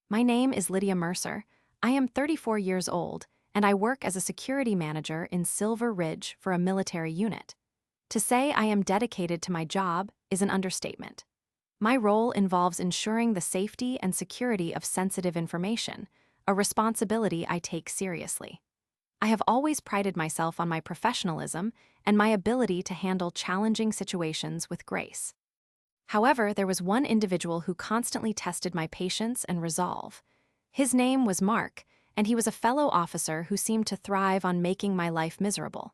My name is Lydia Mercer. I am 34 years old, and I work as a security manager in Silver Ridge for a military unit. To say I am dedicated to my job is an understatement. My role involves ensuring the safety and security of sensitive information, a responsibility I take seriously. I have always prided myself on my professionalism and my ability to handle challenging situations with grace. However, there was one individual who constantly tested my patience and resolve. His name was Mark, and he was a fellow officer who seemed to thrive on making my life miserable.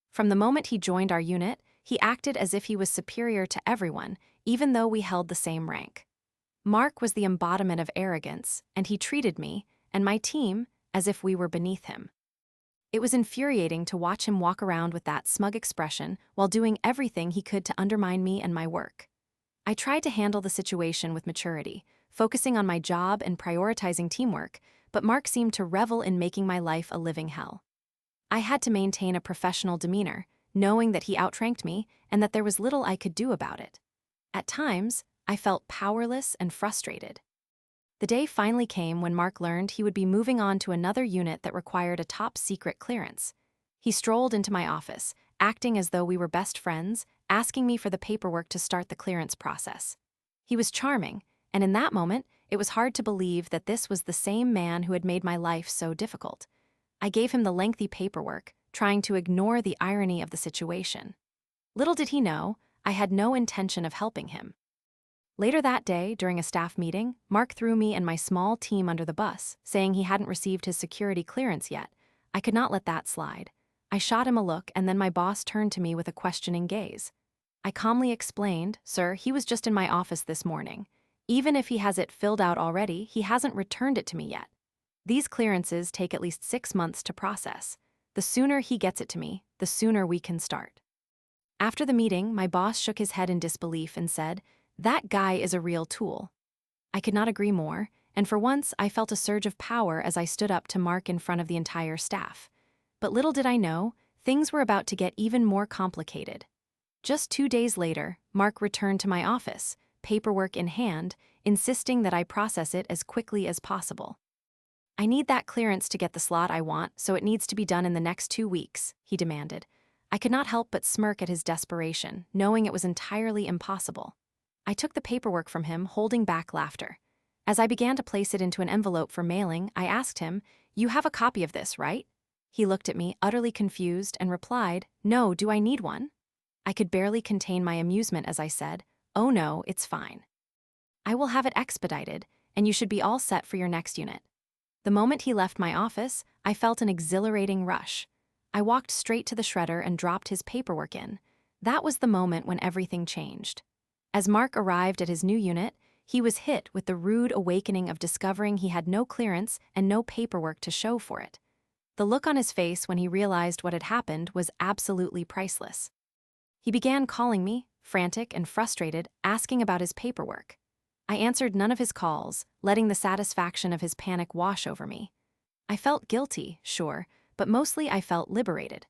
From the moment he joined our unit, he acted as if he was superior to everyone, even though we held the same rank. Mark was the embodiment of arrogance, and he treated me, and my team, as if we were beneath him. It was infuriating to watch him walk around with that smug expression while doing everything he could to undermine me and my work. I tried to handle the situation with maturity, focusing on my job and prioritizing teamwork, but Mark seemed to revel in making my life a living hell. I had to maintain a professional demeanor, knowing that he outranked me and that there was little I could do about it. At times, I felt powerless and frustrated. The day finally came when Mark learned he would be moving on to another unit that required a top-secret clearance. He strolled into my office, acting as though we were best friends, asking me for the paperwork to start the clearance process. He was charming, and in that moment, it was hard to believe that this was the same man who had made my life so difficult. I gave him the lengthy paperwork, trying to ignore the irony of the situation. Little did he know, I had no intention of helping him. Later that day, during a staff meeting, Mark threw me and my small team under the bus, saying he hadn't received his security clearance yet. I could not let that slide. I shot him a look, and then my boss turned to me with a questioning gaze. I calmly explained, "Sir, he was just in my office this morning. Even if he has it filled out already, he hasn't returned it to me yet. These clearances take at least 6 months to process. The sooner he gets it to me, the sooner we can start." After the meeting, my boss shook his head in disbelief and said, "That guy is a real tool." I could not agree more, and for once I felt a surge of power as I stood up to Mark in front of the entire staff. But little did I know, things were about to get even more complicated. Just 2 days later, Mark returned to my office, paperwork in hand, insisting that I process it as quickly as possible. "I need that clearance to get the slot I want, so it needs to be done in the next 2 weeks," he demanded. I could not help but smirk at his desperation, knowing it was entirely impossible. I took the paperwork from him, holding back laughter. As I began to place it into an envelope for mailing, I asked him, "You have a copy of this, right?" He looked at me, utterly confused, and replied, "No, do I need one?" I could barely contain my amusement as I said, "Oh no, it's fine. I will have it expedited, and you should be all set for your next unit." The moment he left my office, I felt an exhilarating rush. I walked straight to the shredder and dropped his paperwork in. That was the moment when everything changed. As Mark arrived at his new unit, he was hit with the rude awakening of discovering he had no clearance and no paperwork to show for it. The look on his face when he realized what had happened was absolutely priceless. He began calling me, frantic and frustrated, asking about his paperwork. I answered none of his calls, letting the satisfaction of his panic wash over me. I felt guilty, sure, but mostly I felt liberated.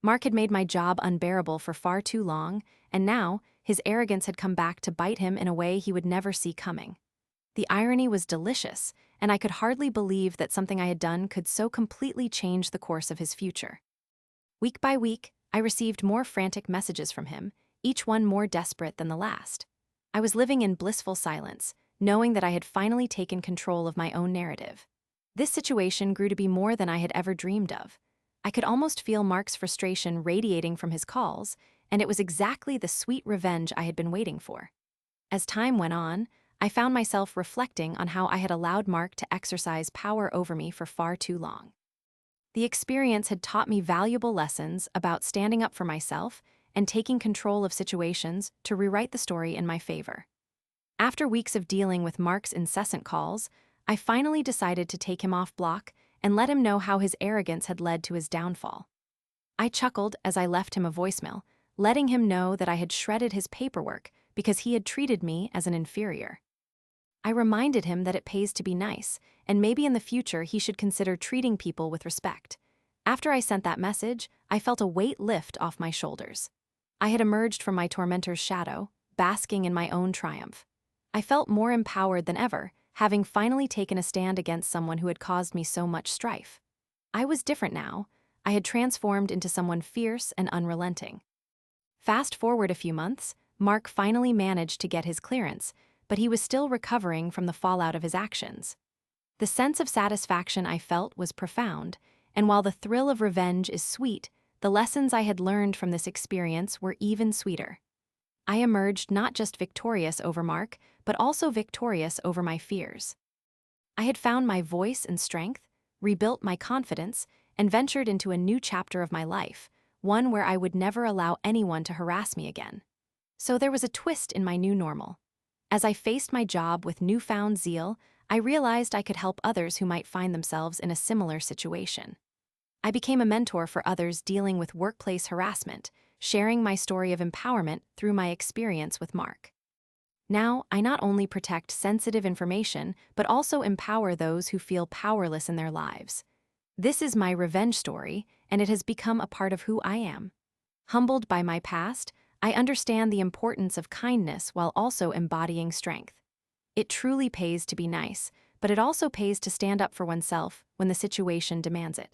Mark had made my job unbearable for far too long, and now his arrogance had come back to bite him in a way he would never see coming. The irony was delicious, and I could hardly believe that something I had done could so completely change the course of his future. Week by week, I received more frantic messages from him, each one more desperate than the last. I was living in blissful silence, knowing that I had finally taken control of my own narrative. This situation grew to be more than I had ever dreamed of. I could almost feel Mark's frustration radiating from his calls, and it was exactly the sweet revenge I had been waiting for. As time went on, I found myself reflecting on how I had allowed Mark to exercise power over me for far too long. The experience had taught me valuable lessons about standing up for myself and taking control of situations to rewrite the story in my favor. After weeks of dealing with Mark's incessant calls, I finally decided to take him off block and let him know how his arrogance had led to his downfall. I chuckled as I left him a voicemail, letting him know that I had shredded his paperwork because he had treated me as an inferior. I reminded him that it pays to be nice, and maybe in the future he should consider treating people with respect. After I sent that message, I felt a weight lift off my shoulders. I had emerged from my tormentor's shadow, basking in my own triumph. I felt more empowered than ever, having finally taken a stand against someone who had caused me so much strife. I was different now. I had transformed into someone fierce and unrelenting. Fast forward a few months, Mark finally managed to get his clearance, but he was still recovering from the fallout of his actions. The sense of satisfaction I felt was profound, and while the thrill of revenge is sweet, the lessons I had learned from this experience were even sweeter. I emerged not just victorious over Mark, but also victorious over my fears. I had found my voice and strength, rebuilt my confidence, and ventured into a new chapter of my life, one where I would never allow anyone to harass me again. So there was a twist in my new normal. As I faced my job with newfound zeal, I realized I could help others who might find themselves in a similar situation. I became a mentor for others dealing with workplace harassment, sharing my story of empowerment through my experience with Mark. Now, I not only protect sensitive information, but also empower those who feel powerless in their lives. This is my revenge story, and it has become a part of who I am. Humbled by my past, I understand the importance of kindness while also embodying strength. It truly pays to be nice, but it also pays to stand up for oneself when the situation demands it.